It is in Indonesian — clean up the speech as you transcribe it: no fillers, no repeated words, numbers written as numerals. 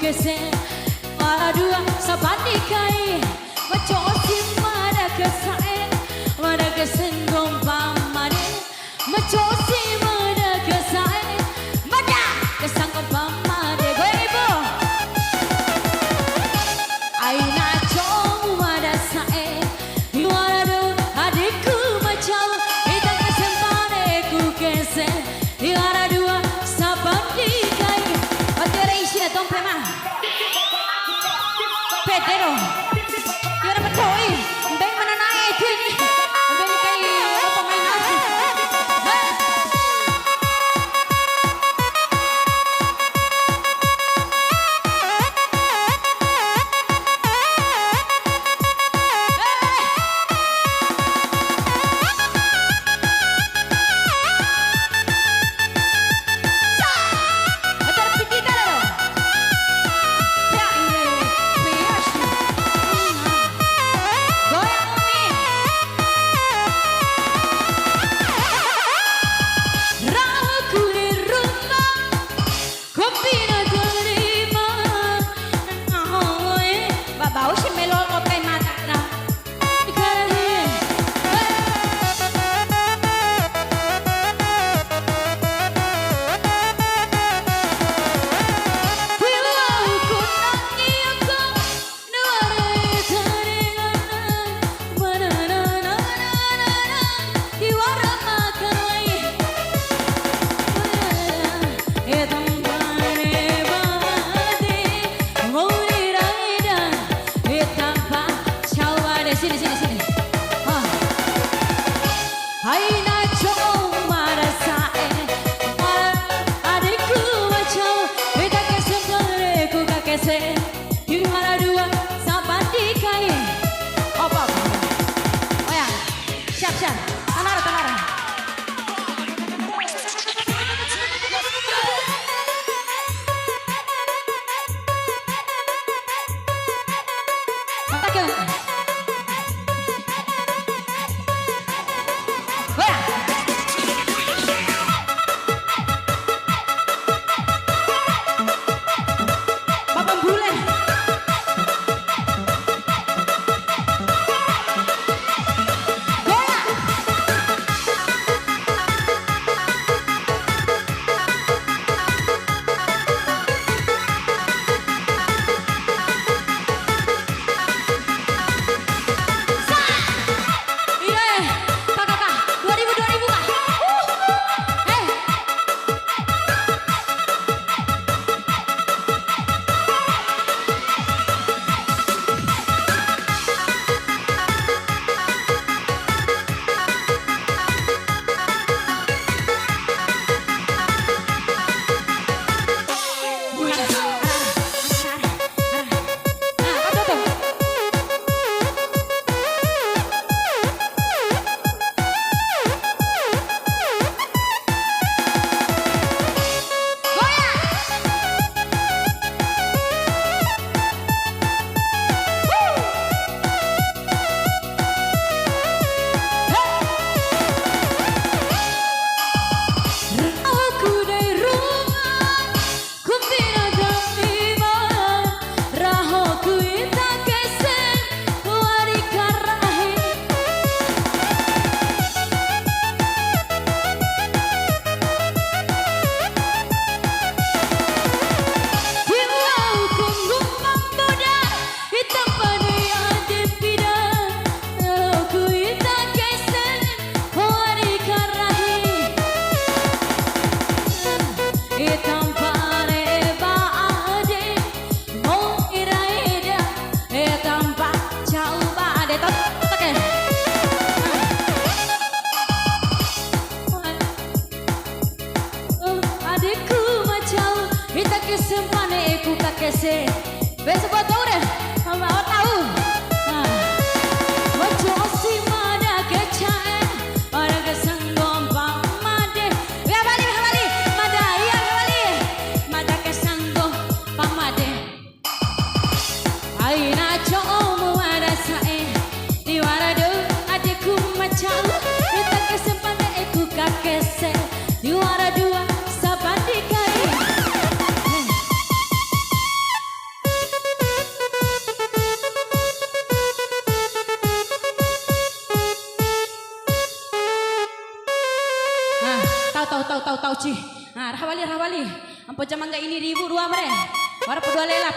kese Aradua sabanikai Macosi mana kesae Mana kesendom pamane Macosi mana kesae Mana kesangkom pamane Gue ibu Aina cong mana sae Yuaradu adikku macam Kita kesempane ku kese Yuaradua sabanikai Otere isi na tong prema Pedro, yun naman ko eh. Hindi mo na ito eh. Hindi kayo pamain Sini. Hai na chong marasae adikku macam beda kesempatan ku kakese yuhara dua sahabat dikai apa oh ya siap tanara Nah, tahu ci. Nah, rahwali. Ampun jamangga ini 1.000 dua mere. Wara pedua lelap.